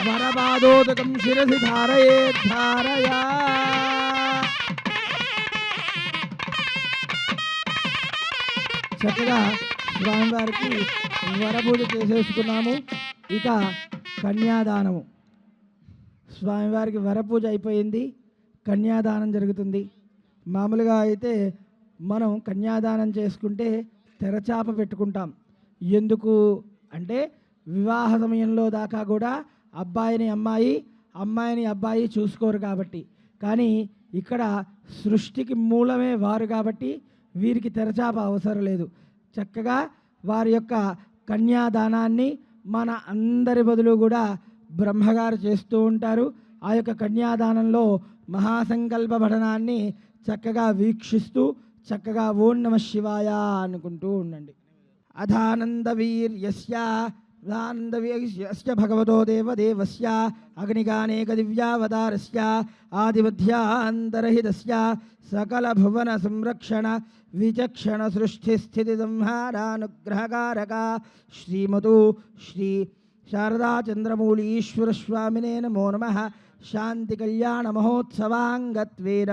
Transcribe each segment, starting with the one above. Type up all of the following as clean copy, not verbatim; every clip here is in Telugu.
వరబాదోదకం శిరసి ధారయే ధారయా. చక్కగా స్వామివారికి వరపూజ చేసేసుకున్నాము. ఇక కన్యాదానము. స్వామివారికి వరపూజ అయిపోయింది, కన్యాదానం జరుగుతుంది. మామూలుగా అయితే మనం కన్యాదానం చేసుకుంటే తెరచాప పెట్టుకుంటాం. ఎందుకు అంటే వివాహ సమయంలో దాకా కూడా అబ్బాయిని అమ్మాయి, అమ్మాయిని అబ్బాయి చూసుకోరు కాబట్టి. కానీ ఇక్కడ సృష్టికి మూలమే వారు కాబట్టి వీరికి తెరచాప అవసరం లేదు. చక్కగా వారి యొక్క కన్యాదానాన్ని మన అందరి బదులు కూడా బ్రహ్మగారు చేస్తూ ఉంటారు. ఆ యొక్క కన్యాదానంలో మహాసంకల్ప పఠనాన్ని చక్కగా వీక్షిస్తూ చక్కగా ఓం నమ శివాయ అనుకుంటూ ఉండండి. అధానందవీర్యస్య భగవతో దేవదేవస్య అగ్నిగానేక దివ్యావతారస్య ఆదిమధ్యాంతరహితస్య సకల భువన సంరక్షణ విచక్షణ సృష్టి స్థితి సంహారానుగ్రహకారక శ్రీమతు శ్రీ శారదా చంద్రమౌళీశ్వర స్వామినే నమో నమః. శాంతి కళ్యాణ మహోత్సవాంగత్వేన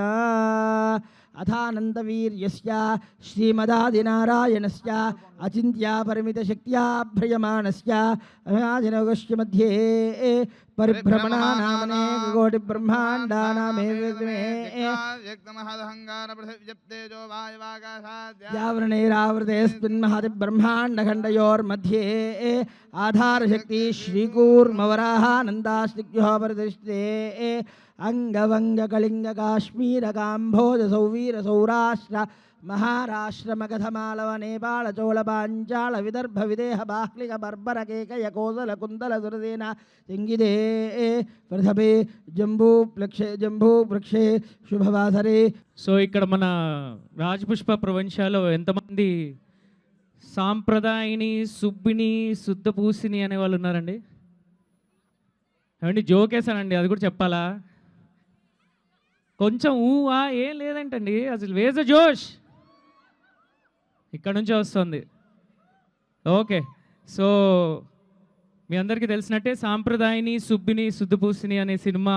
అథానందవీర్యస్య శ్రీమదాదినారాయణస్య అచింత్యా పరిమిత శక్త్యా భ్రయమాణస్య అనాదినగస్య మధ్యే పరిభ్రమణానామనే కోటి బ్రహ్మాండానామే యావృణైరావృతేస్మిన్ మహతి బ్రహ్మాండఖండయోర్मध्ये ఆధారశక్తి శ్రీకూర్మవరాహానందాస్తిగ్యో పరిదృష్టే అంగవంగ కళింగ కాశ్మీర కాంభోజ సౌవీర సౌరాష్ట్ర మహారాష్ట్ర మగధమాలవ నేపాళ చోళ పాంచాళ విదర్భ విదేహ బాహ్లిక బర్బర కేకయ కోసల కుందల సురసేన సింగిదే ప్రథమే జంబూ వృక్షే శుభవాసరే. సో ఇక్కడ మన రాజపుష్ప ప్రపంచాలో ఎంతమంది సాంప్రదాయని సుబ్బిని శుద్ధపూసిని అనే వాళ్ళు ఉన్నారండి? ఏమండి జోకేసానండి, అది కూడా చెప్పాలా? కొంచెం ఊవా ఏం లేదంటండి, అసలు వేస జోష్ ఇక్కడ నుంచే వస్తుంది. ఓకే, సో మీ అందరికీ తెలిసినట్టే సాంప్రదాయని సుబ్బిని శుద్ధపూసిని అనే సినిమా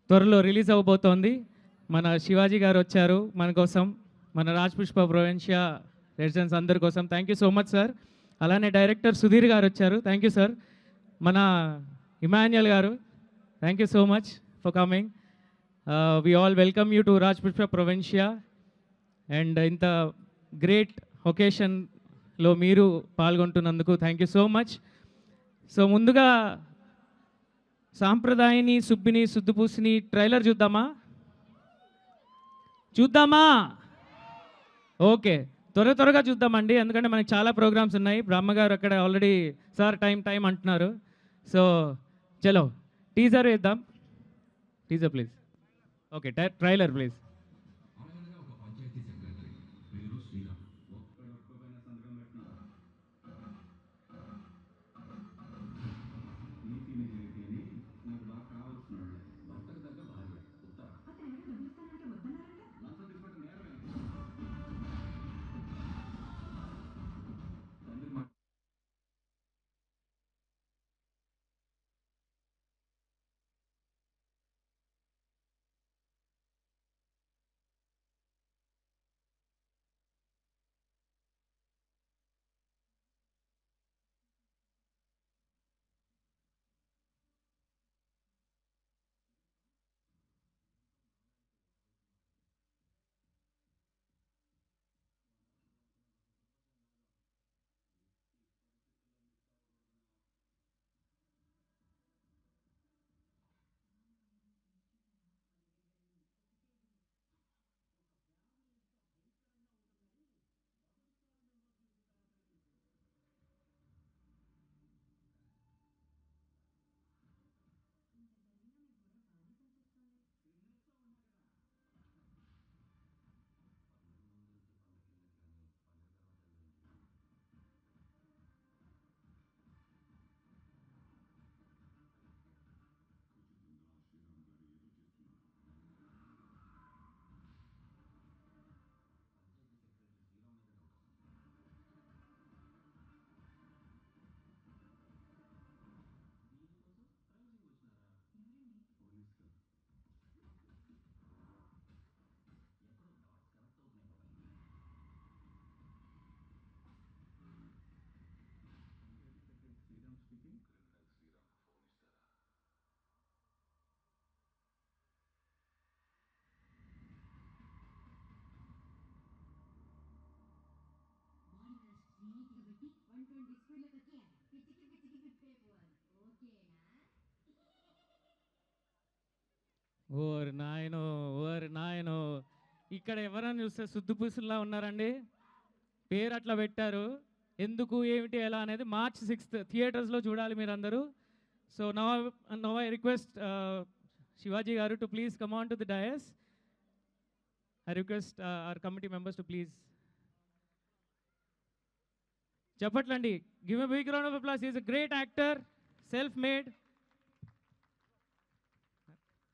త్వరలో రిలీజ్ అవబోతోంది. మన శివాజీ గారు వచ్చారు మన కోసం, మన రాజపుష్ప ప్రొవిన్షియా రెసిడెన్స్ అందరి కోసం. Thank you so much sir. అలానే డైరెక్టర్ సుధీర్ గారు వచ్చారు, థ్యాంక్ యూ సార్. మన ఇమాన్యుయల్ గారు, thank you so much for coming. We all welcome you to Rajpushpa Provincia, and ఇంత గ్రేట్ ఒకేషన్లో మీరు పాల్గొంటున్నందుకు thank you so much. So ముందుగా సాంప్రదాయని సుబ్బిని శుద్ధపూసిని ట్రైలర్ చూద్దామా? ఓకే, త్వరగా చూద్దామండి, ఎందుకంటే మనకి చాలా ప్రోగ్రామ్స్ ఉన్నాయి. బ్రహ్మగారు అక్కడ ఆల్రెడీ సార్ టైం అంటున్నారు. సో చలో టీజర్ వేద్దాం. Teaser please. Okay, trailer please. ఓరి నాయనో, ఓరి నాయనో, ఇక్కడ ఎవరైనా చూస్తే సుద్దుపూసుల్లా ఉన్నారండి. పేరు అట్లా పెట్టారు, ఎందుకు ఏమిటి ఎలా అనేది March 6th థియేటర్స్లో చూడాలి మీరందరూ. So now I request Shivaji గారు to please come on to the dais. I request our committee members to please చెప్పట్లండి. Give a big round of applause. He is a great actor, self made.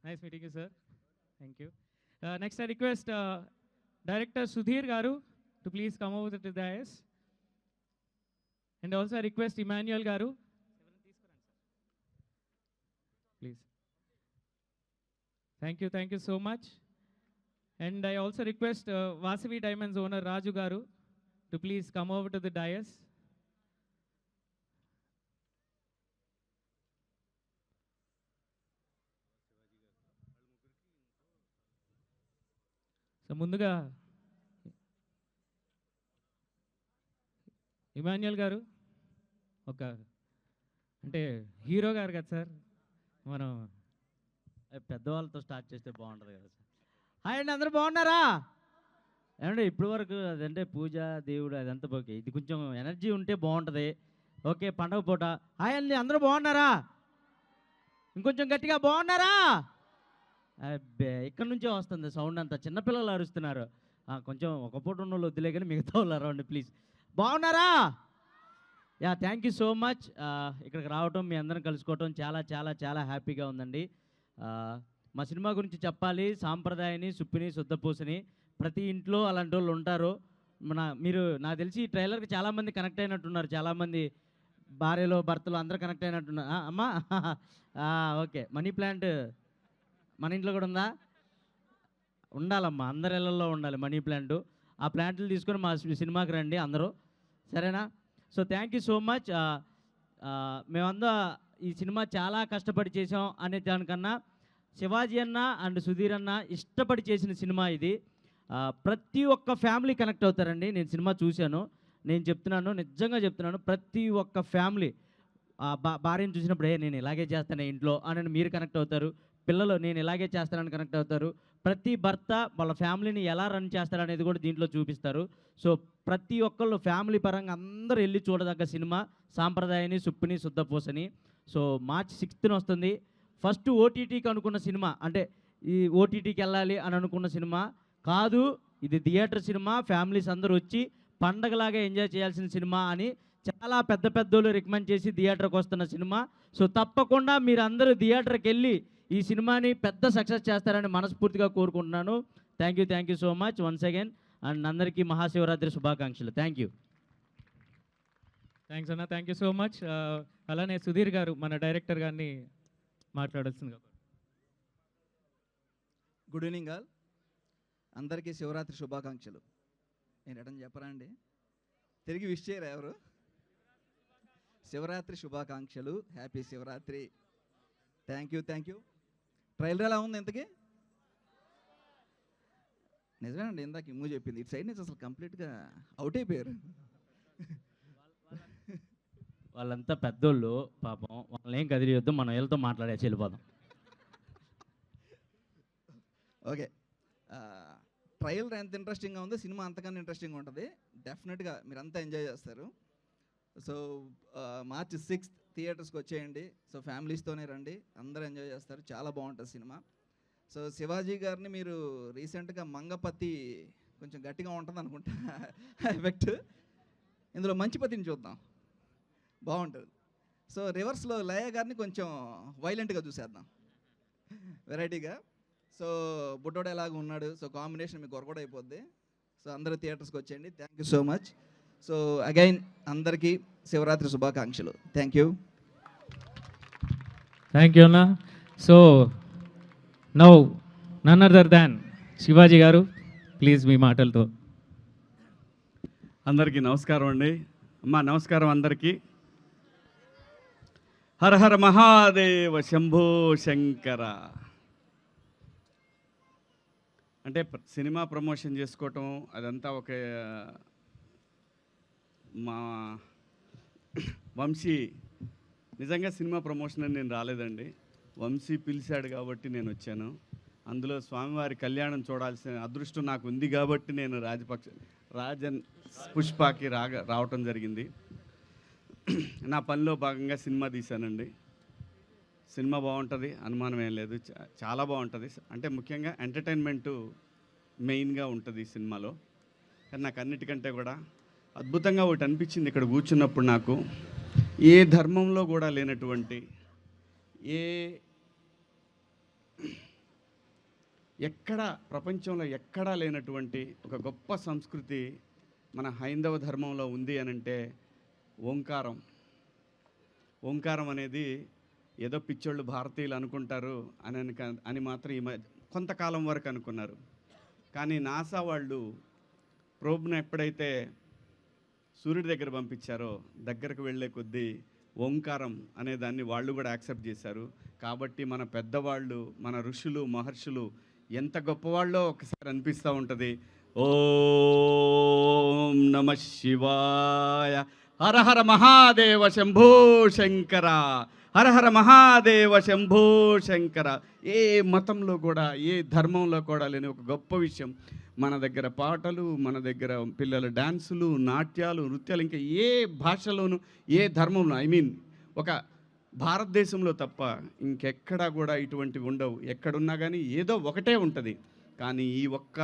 Nice meeting you, sir. Thank you. Next, I request Director Sudhir Garu to please come over to the dais. And also, I request Emmanuel Garu. Please. Thank you so much. And I also request Vasavi Diamonds owner Raju Garu to please come over to the dais. So ముందుగా ఇమాన్యుయల్ గారు ఒక అంటే హీరో గారు కదా సార్, మనం పెద్దవాళ్ళతో స్టార్ట్ చేస్తే బాగుంటుంది కదా సార్. హాయ్ అండి, అందరూ బాగున్నారా? ఏమంటే ఇప్పటి వరకు అదంటే పూజ దేవుడు అదంతా ఓకే, ఇది కొంచెం ఎనర్జీ ఉంటే బాగుంటుంది. ఓకే, పండగ పూట హాయ్ అండి, అందరూ బాగున్నారా? ఇంకొంచెం గట్టిగా బాగున్నారా? అబ్బే, ఇక్కడ నుంచే వస్తుంది సౌండ్ అంతా, చిన్నపిల్లలు అరుస్తున్నారు. కొంచెం ఒక పూట ఉన్న వాళ్ళు వద్దులే కానీ మిగతా వాళ్ళు అరవండి ప్లీజ్. బాగున్నారా? Yeah, thank you so much. ఇక్కడికి రావటం, మీ అందరం కలుసుకోవటం చాలా చాలా చాలా హ్యాపీగా ఉందండి. మా సినిమా గురించి చెప్పాలి. సాంప్రదాయని, సుప్పిని, శుద్ధపూసని ప్రతి ఇంట్లో అలాంటి వాళ్ళు ఉంటారు. మీరు నాకు తెలిసి ఈ ట్రైలర్కి చాలామంది కనెక్ట్ అయినట్టున్నారు, చాలామంది భార్యలో భర్తలు అందరూ కనెక్ట్ అయినట్టున్నారు. అమ్మా ఓకే, మనీ ప్లాంట్ మన ఇంట్లో కూడా ఉందా? ఉండాలమ్మా, అందరి ఇళ్ళల్లో ఉండాలి మనీ ప్లాంట్. ఆ ప్లాంట్లు తీసుకొని మా సినిమాకి రండి అందరూ, సరేనా? So thank you so much. మేమంతా ఈ సినిమా చాలా కష్టపడి చేసాం అనే దానికన్నా శివాజీ అన్న అండ్ సుధీర్ అన్న ఇష్టపడి చేసిన సినిమా ఇది. ప్రతి ఒక్క ఫ్యామిలీ కనెక్ట్ అవుతారండి. నేను సినిమా చూశాను, నేను చెప్తున్నాను, నిజంగా చెప్తున్నాను, ప్రతి ఒక్క ఫ్యామిలీ భార్యను చూసినప్పుడు నేను ఇలాగే చేస్తాను ఇంట్లో అని మీరు కనెక్ట్ అవుతారు. పిల్లలు నేను ఇలాగే చేస్తానని కనెక్ట్ అవుతారు. ప్రతి భర్త వాళ్ళ ఫ్యామిలీని ఎలా రన్ చేస్తారనేది కూడా దీంట్లో చూపిస్తారు. సో ప్రతి ఒక్కళ్ళు ఫ్యామిలీ పరంగా అందరూ వెళ్ళి చూడదగ్గ సినిమా సాంప్రదాయని, సుప్పిని, శుద్ధపూసని. సో March 6th వస్తుంది. ఫస్ట్ ఓటీటీకి అనుకున్న సినిమా, అంటే ఈ ఓటీటీకి వెళ్ళాలి అని అనుకున్న సినిమా కాదు, ఇది థియేటర్ సినిమా, ఫ్యామిలీస్ అందరూ వచ్చి పండగలాగా ఎంజాయ్ చేయాల్సిన సినిమా అని చాలా పెద్ద పెద్దోళ్ళు రికమెండ్ చేసి థియేటర్కి వస్తున్న సినిమా. సో తప్పకుండా మీరు అందరూ థియేటర్కి వెళ్ళి ఈ సినిమాని పెద్ద సక్సెస్ చేస్తారని మనస్ఫూర్తిగా కోరుకుంటున్నాను. Thank you so much once again. And అందరికీ మహాశివరాత్రి శుభాకాంక్షలు. Thank you. థ్యాంక్స్ అన్న, థ్యాంక్ యూ సో మచ్. అలానే సుధీర్ గారు మన డైరెక్టర్ గారిని మాట్లాడాల్సిందిగా. గుడ్ ఈవినింగ్ ఆల్, అందరికీ శివరాత్రి శుభాకాంక్షలు. నేను ఎటని చెప్పరా అండి, తిరిగి విష్ చేయరా ఎవరు? శివరాత్రి శుభాకాంక్షలు, happy Shivaratri. Thank you. Trailer ఎలా ఉంది ఇంతకీ? నిజమేనండి, ఇందాక ఇమ్ము చెప్పింది, ఇటు సైడ్ నుంచి అసలు కంప్లీట్గా అవుట్ అయిపోయారు. వాళ్ళంతా పెద్దోళ్ళు పాపం, వాళ్ళని ఏం కదిలియొద్దు, మనం వీళ్ళతో మాట్లాడేసి వెళ్ళిపోదాం. ఓకే, ట్రైలర్ ఎంత ఇంట్రెస్టింగ్గా ఉందో సినిమా అంతకన్నా ఇంట్రెస్టింగ్గా ఉంటుంది. డెఫినెట్గా మీరంతా ఎంజాయ్ చేస్తారు. సో March 6th థియేటర్స్కి వచ్చేయండి. సో ఫ్యామిలీస్తోనే రండి, అందరూ ఎంజాయ్ చేస్తారు, చాలా బాగుంటుంది సినిమా. సో శివాజీ గారిని మీరు రీసెంట్గా మంగపతి కొంచెం గట్టిగా ఉంటుంది అనుకుంటా ఎఫెక్ట్, ఇందులో మంచిపతిని చూద్దాం, బాగుంటుంది. సో రివర్స్లో లయ గారిని కొంచెం వైలెంట్గా చూసేద్దాం, వెరైటీగా. సో బుడ్డోడు ఎలాగ ఉన్నాడు, సో కాంబినేషన్ మీకు కొరకొడ అయిపోద్ది. సో అందరూ థియేటర్స్కి వచ్చేయండి. Thank you so much. So again అందరికీ శివరాత్రి శుభాకాంక్షలు. థ్యాంక్ యూ అన్న. So now none other than Shivaji garu, please మీ మాటలతో. అందరికీ నమస్కారం అండి. అమ్మా నమస్కారం అందరికీ. హర హర మహాదేవ శంభో శంకర. అంటే సినిమా ప్రమోషన్ చేసుకోవటం అదంతా ఒక మా వంశీ నిజంగా సినిమా ప్రమోషన్ అని నేను రాలేదండి. వంశీ పిలిచాడు కాబట్టి నేను వచ్చాను. అందులో స్వామివారి కళ్యాణం చూడాల్సిన అదృష్టం నాకు ఉంది కాబట్టి నేను రాజన్ పుష్పకి రావటం జరిగింది. నా పనిలో భాగంగా సినిమా తీశానండి. సినిమా బాగుంటుంది, అనుమానం ఏం లేదు. చాలా బాగుంటుంది. అంటే ముఖ్యంగా ఎంటర్టైన్మెంటు మెయిన్గా ఉంటుంది ఈ సినిమాలో. కానీ నాకు అన్నిటికంటే కూడా అద్భుతంగా ఒకటి అనిపించింది ఇక్కడ కూర్చున్నప్పుడు నాకు. ఏ ధర్మంలో కూడా లేనటువంటి, ఎక్కడా ప్రపంచంలో ఎక్కడా లేనటువంటి ఒక గొప్ప సంస్కృతి మన హైందవ ధర్మంలో ఉంది అనంటే ఓంకారం. ఓంకారం అనేది ఏదో పిచ్చోళ్ళు భారతీయులు అనుకుంటారు అని మాత్రం కొంతకాలం వరకు అనుకున్నారు. కానీ నాసా వాళ్ళు ప్రోబ్ను ఎప్పుడైతే సూర్యుడి దగ్గర పంపించారో దగ్గరకు వెళ్ళే కొద్దీ ఓంకారం అనే దాన్ని వాళ్ళు కూడా యాక్సెప్ట్ చేశారు. కాబట్టి మన పెద్దవాళ్ళు, మన ఋషులు మహర్షులు ఎంత గొప్పవాళ్ళో ఒకసారి అనిపిస్తూ ఉంటుంది. ఓం నమ శివాయ. హర హర మహాదేవ శంభో శంకర. హర హర మహాదేవ శంభో శంకర. ఏ మతంలో కూడా ఏ ధర్మంలో కూడా లేని ఒక గొప్ప విషయం. మన దగ్గర పాటలు, మన దగ్గర పిల్లల డ్యాన్సులు, నాట్యాలు, నృత్యాలు, ఇంకా ఏ భాషలోనూ ఏ ధర్మంలో ఒక భారతదేశంలో తప్ప ఇంకెక్కడా కూడా ఇటువంటివి ఉండవు. ఎక్కడున్నా కానీ ఏదో ఒకటే ఉంటుంది. కానీ ఈ ఒక్క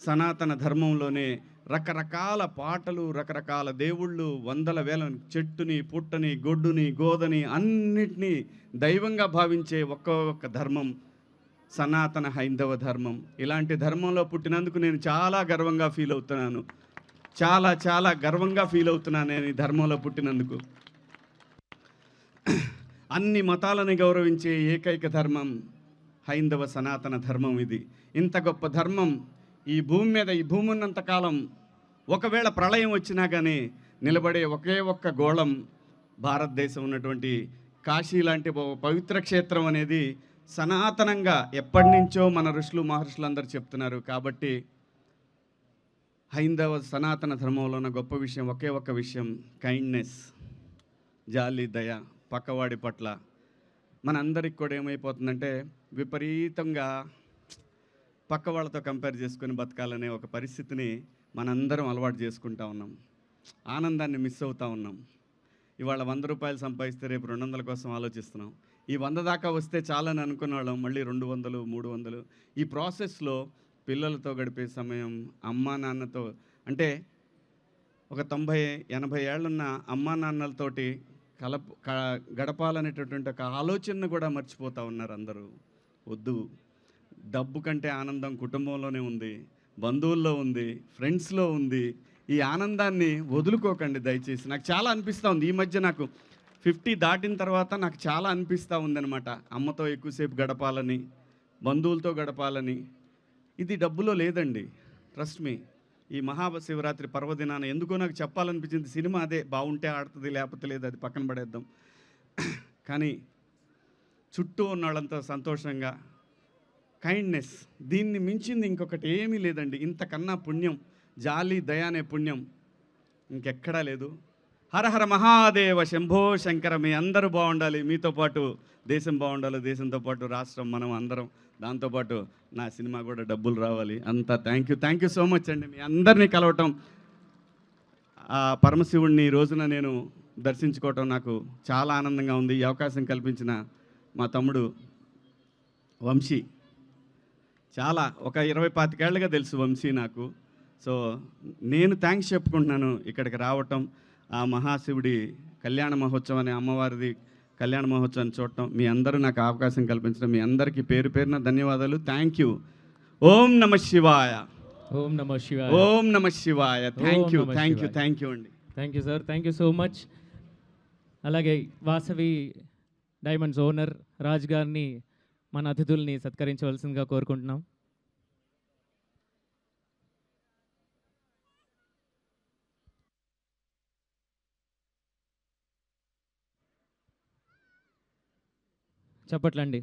సనాతన ధర్మంలోనే రకరకాల పాటలు, రకరకాల దేవుళ్ళు, వందల వేల చెట్టుని, పుట్టని, గొడ్డుని, గోదని అన్నిటినీ దైవంగా భావించే ఒక్క ధర్మం సనాతన హైందవ ధర్మం. ఇలాంటి ధర్మంలో పుట్టినందుకు నేను చాలా గర్వంగా ఫీల్ అవుతున్నాను. చాలా చాలా గర్వంగా ఫీల్ అవుతున్నాను నేను ఈ ధర్మంలో పుట్టినందుకు. అన్ని మతాలను గౌరవించే ఏకైక ధర్మం హైందవ సనాతన ధర్మం. ఇది ఇంత గొప్ప ధర్మం ఈ భూమి మీద, ఈ భూమి ఉన్నంతకాలం ఒకవేళ ప్రళయం వచ్చినా కానీ నిలబడే ఒకే ఒక్క గోళం భారతదేశం ఉన్నటువంటి కాశీ లాంటి పవిత్ర క్షేత్రం అనేది సనాతనంగా ఎప్పటి నుంచో మన ఋషులు మహర్షులు అందరూ చెప్తున్నారు. కాబట్టి హైందవ సనాతన ధర్మంలో ఉన్న గొప్ప విషయం ఒకే ఒక్క విషయం, కైండ్నెస్, జాలి, దయ పక్కవాడి పట్ల. మనందరికి కూడా ఏమైపోతుందంటే విపరీతంగా పక్క వాళ్ళతో కంపేర్ చేసుకొని బతకాలనే ఒక పరిస్థితిని మనందరం అలవాటు చేసుకుంటా ఉన్నాం. ఆనందాన్ని మిస్ అవుతూ ఉన్నాం. ఇవాళ 100 రూపాయలు సంపాదిస్తే రేపు 200 కోసం ఆలోచిస్తున్నాం. ఈ 100 దాకా వస్తే చాలని అనుకున్న వాళ్ళం మళ్ళీ 200, 300. ఈ ప్రాసెస్లో పిల్లలతో గడిపే సమయం, అమ్మా నాన్నతో, అంటే ఒక 90-80 ఏళ్ళున్న అమ్మా నాన్నలతోటి గడపాలనేటటువంటి ఒక ఆలోచనను కూడా మర్చిపోతూ ఉన్నారు అందరూ. వద్దు, డబ్బు కంటే ఆనందం కుటుంబంలోనే ఉంది, బంధువుల్లో ఉంది, ఫ్రెండ్స్లో ఉంది. ఈ ఆనందాన్ని వదులుకోకండి దయచేసి. నాకు చాలా అనిపిస్తూ ఉంది ఈ మధ్య, నాకు 50 దాటిన తర్వాత నాకు చాలా అనిపిస్తూ ఉందన్నమాట. అమ్మతో ఎక్కువసేపు గడపాలని, బంధువులతో గడపాలని. ఇది డబ్బులో లేదండి, ట్రస్ట్ మీ. ఈ మహాశివరాత్రి పర్వదినాన ఎందుకో నాకు చెప్పాలనిపించింది. సినిమా అదే, బాగుంటే ఆడుతుంది, లేకపోతే లేదు, అది పక్కన పడేద్దాం. కానీ చుట్టూ ఉన్న వాళ్ళంతా సంతోషంగా, కైండ్నెస్, దీన్ని మించింది ఇంకొకటి ఏమీ లేదండి. ఇంతకన్నా పుణ్యం, జాలి దయ అనే పుణ్యం ఇంకెక్కడా లేదు. హర హర మహాదేవ శంభో శంకర. మీ అందరూ బాగుండాలి, మీతో పాటు దేశం బాగుండాలి, దేశంతో పాటు రాష్ట్రం, మనం అందరం, దాంతోపాటు నా సినిమా కూడా డబ్బులు రావాలి. అంతా థ్యాంక్ యూ సో మచ్ అండి. మీ అందరినీ కలవటం, ఆ పరమశివుడిని ఈ రోజున నేను దర్శించుకోవటం నాకు చాలా ఆనందంగా ఉంది. ఈ అవకాశం కల్పించిన మా తమ్ముడు వంశీ, చాలా ఒక 20-25 ఏళ్ళుగా తెలుసు వంశీ నాకు. సో నేను థ్యాంక్స్ చెప్పుకుంటున్నాను ఇక్కడికి రావటం, ఆ మహాశివుడి కళ్యాణ మహోత్సవాన్ని, అమ్మవారిది కళ్యాణ మహోత్సవాన్ని చూడటం, మీ అందరూ నాకు అవకాశం కల్పించడం, మీ అందరికీ పేరు పేరున ధన్యవాదాలు. Thank you. ఓం నమ శివాయ. ఓం నమ శివాయ. ఓం నమ శివాయ. థ్యాంక్ యూ అండి. Thank you sir, thank you so much. అలాగే వాసవి డైమండ్స్ ఓనర్ రాజ్ గారిని, మన అతిథుల్ని సత్కరించవలసిందిగా కోరుకుంటున్నాం. చెప్పట్లండి.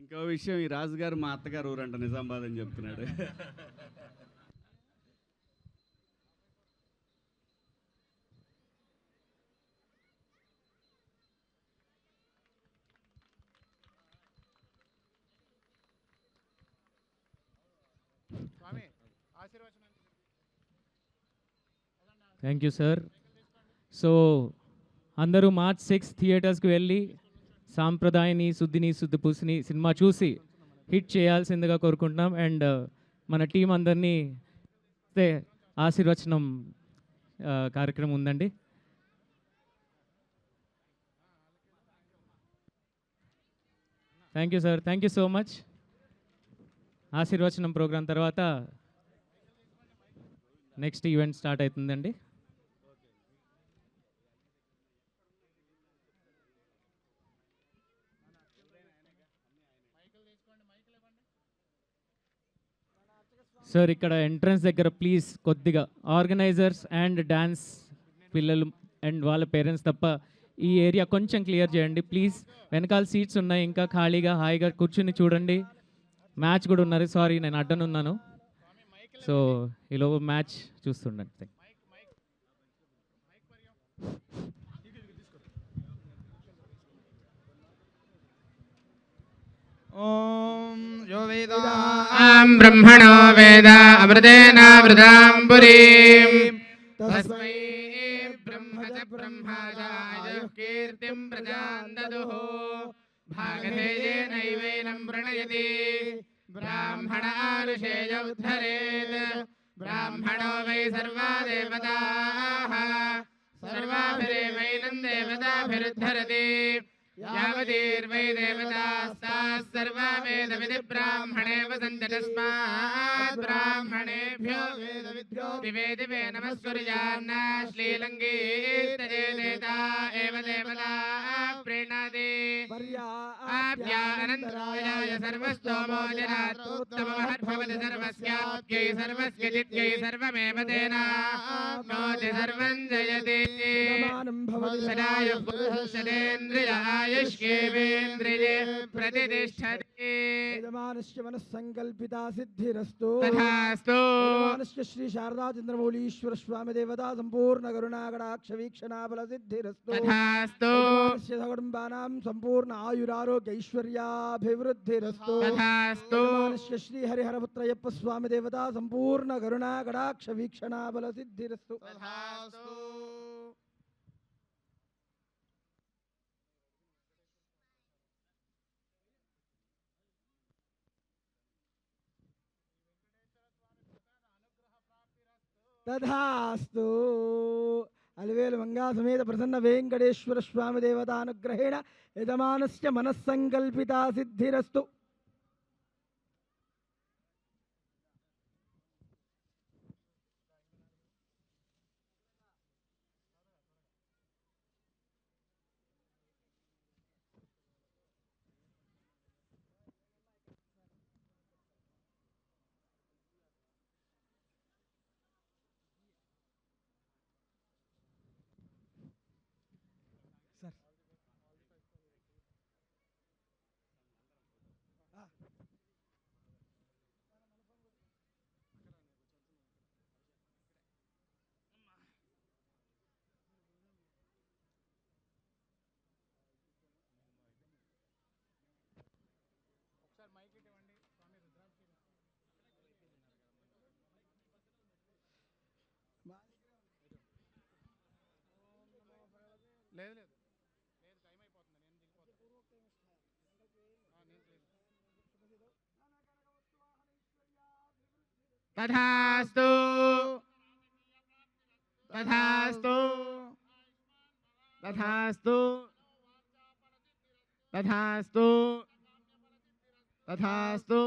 ఇంకో విషయం, ఈ రాజుగారు మా అత్తగారు ఊరంట నిజామాబాద్ అని చెప్తున్నాడు. Thank you sir. సో అందరూ మార్చ్ 6 థియేటర్స్కి వెళ్ళి సాంప్రదాయని శుద్ధిని శుద్ధిపూసిని సినిమా చూసి హిట్ చేయాల్సిందిగా కోరుకుంటున్నాం. అండ్ మన టీం అందరినీ ఆశీర్వచనం కార్యక్రమం ఉందండి. Thank you sir, thank you so much. ఆశీర్వచనం ప్రోగ్రాం తర్వాత నెక్స్ట్ ఈవెంట్ స్టార్ట్ అవుతుందండి. సార్ ఇక్కడ ఎంట్రన్స్ దగ్గర ప్లీజ్ కొద్దిగా ఆర్గనైజర్స్ అండ్ డ్యాన్స్ పిల్లలు అండ్ వాళ్ళ పేరెంట్స్ తప్ప ఈ ఏరియా కొంచెం క్లియర్ చేయండి ప్లీజ్. వెనకాల సీట్స్ ఉన్నాయి, ఇంకా ఖాళీగా హాయిగా కూర్చుని చూడండి. మ్యాచ్ కూడా ఉన్నారు, సారీ నేను అడ్డనున్నాను. సో ఈలోపు మ్యాచ్ చూస్తుండండి. ఓం యో వేద బ్రహ్మణో వేద అమృతేనామృతాం పురీం తస్మై బ్రహ్మజ బ్రహ్మజాయ కీర్తిం ప్రజాం దదుః భాగధేయేనైవైనం ప్రణయతి బ్రాహ్మణానుషేయ ఉద్ధరేత్ బ్రాహ్మణో వై సర్వా దేవతాః సర్వాభిరేవైనం దేవతాభిరుద్ధరతి యావదీర్వై దేవతాస్తాః సర్వా వేదవిధి బ్రాహ్మణే వసంతి తస్మాత్ బ్రాహ్మణేభ్యో వేదవిద్యో దివే దివే నమస్కుర్యాన్న శ్రీలంగీర్తయేదేతా ఏవ దేవతా ప్రీణాతి ఆప్యానంతరాయాయ సర్వస్తోమో జనాత్తోత్తమమహద్భవతి సర్వస్యాప్యై సర్వస్య జిత్యై సర్వమేవ తేనాప్నోతి సర్వం జయతి సదాయుః పురుషేంద్రియాయుష్యేవేంద్రియే ప్రతిష్టతి యజమానస్య మనస్సంకల్పితా సిద్ధిరస్తు తథాస్తు యజమానస్య శ్రీ శారదా చంద్రమౌళీశ్వర స్వామి దేవతా సంపూర్ణ కరుణాకటాక్ష వీక్షణా బల సిద్ధిరస్తు తథాస్తు యజమానస్య సకుటుంబానాం సంపూర్ణ ఆయురారోగ్య ఐశ్వర్యాభివృద్ధిరస్తు తథాస్తు యజమానస్య శ్రీ హరిహరపుత్రయప్ప స్వామి దేవతా సంపూర్ణ కరుణాకటాక్ష వీక్షణా బల సిద్ధిరస్తు తథాస్తు తథాస్తు. అలివేలు మంగా సమేత ప్రసన్న వెంకటేశ్వర స్వామి దేవతానుగ్రహేణ యజమానస్య మనస్సంకల్పితా సిద్ధిరస్తు. తథాస్తు తథాస్తు తథాస్తు తథాస్తు తథాస్తు